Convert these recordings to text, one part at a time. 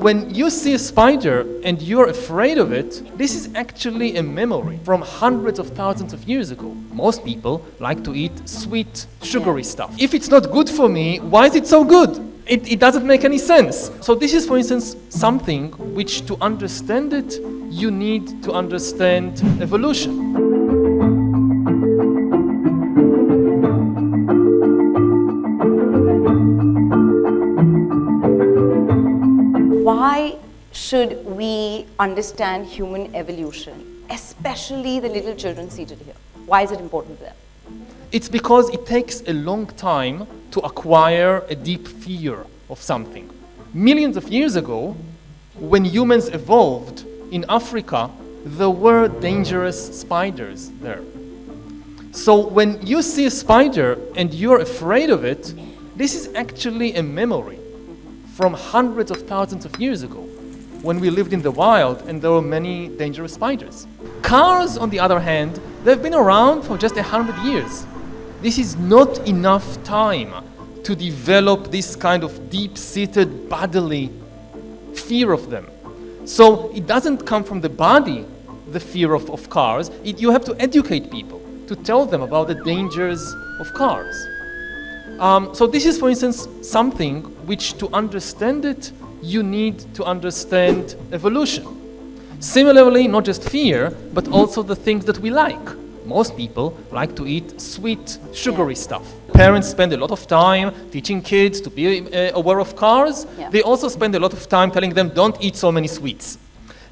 when you see a spider and you're afraid of it, this is actually a memory from hundreds of thousands of years ago. Most people like to eat sweet, sugary stuff. If it's not good for me, why is it so good? It doesn't make any sense. So this is, for instance, something which, to understand it, you need to understand evolution. Why should we understand human evolution, especially the little children seated here? Why is it important to them? It's because it takes a long time to acquire a deep fear of something. Millions of years ago, when humans evolved in Africa, there were dangerous spiders there. So when you see a spider and you're afraid of it, this is actually a memory from hundreds of thousands of years ago, when we lived in the wild and there were many dangerous spiders. Cars, on the other hand, they've been around for just 100 years. This is not enough time to develop this kind of deep-seated bodily fear of them. So it doesn't come from the body, the fear of cars. You have to educate people to tell them about the dangers of cars. So this is, for instance, something which, to understand it, you need to understand evolution. Similarly, not just fear, but also the things that we like. Most people like to eat sweet, sugary stuff. Parents spend a lot of time teaching kids to be aware of cars. Yeah. They also spend a lot of time telling them, don't eat so many sweets.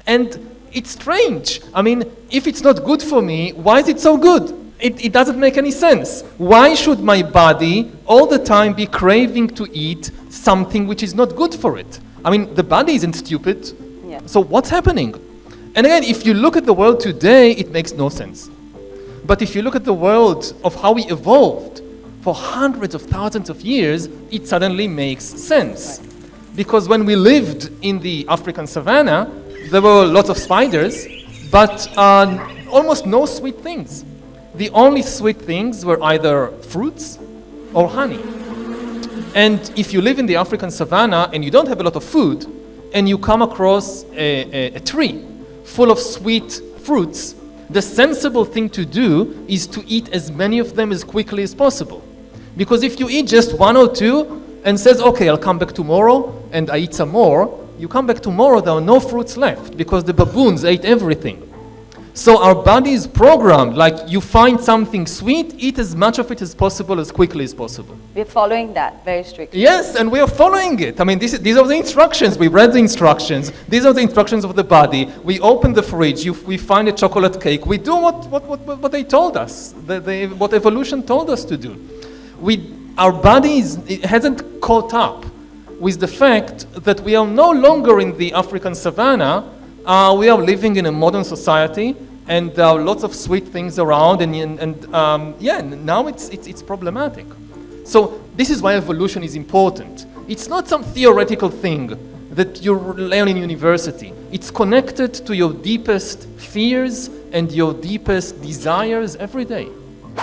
And it's strange. I mean, if it's not good for me, why is it so good? It doesn't make any sense. Why should my body all the time be craving to eat something which is not good for it? I mean, the body isn't stupid. Yeah. So what's happening? And again, if you look at the world today, it makes no sense. But if you look at the world of how we evolved for hundreds of thousands of years, it suddenly makes sense. Right. Because when we lived in the African savannah, there were lots of spiders, but almost no sweet things. The only sweet things were either fruits or honey. And if you live in the African savannah and you don't have a lot of food, and you come across a tree full of sweet fruits, the sensible thing to do is to eat as many of them as quickly as possible. Because if you eat just one or two and says, okay, I'll come back tomorrow, and I eat some more, you come back tomorrow, there are no fruits left because the baboons ate everything. So our body is programmed, like you find something sweet, eat as much of it as possible, as quickly as possible. We're following that very strictly. Yes, and we are following it. I mean, these are the instructions. We read the instructions. These are the instructions of the body. We open the fridge, we find a chocolate cake. We do what they told us, what evolution told us to do. Our body hasn't caught up with the fact that we are no longer in the African savannah. We are living in a modern society, and there are lots of sweet things around, and now it's problematic. So this is why evolution is important. It's not some theoretical thing that you learn in university. It's connected to your deepest fears and your deepest desires every day.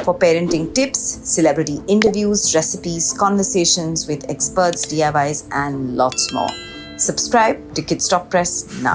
For parenting tips, celebrity interviews, recipes, conversations with experts, DIYs, and lots more. Subscribe to Kids Talk Press now.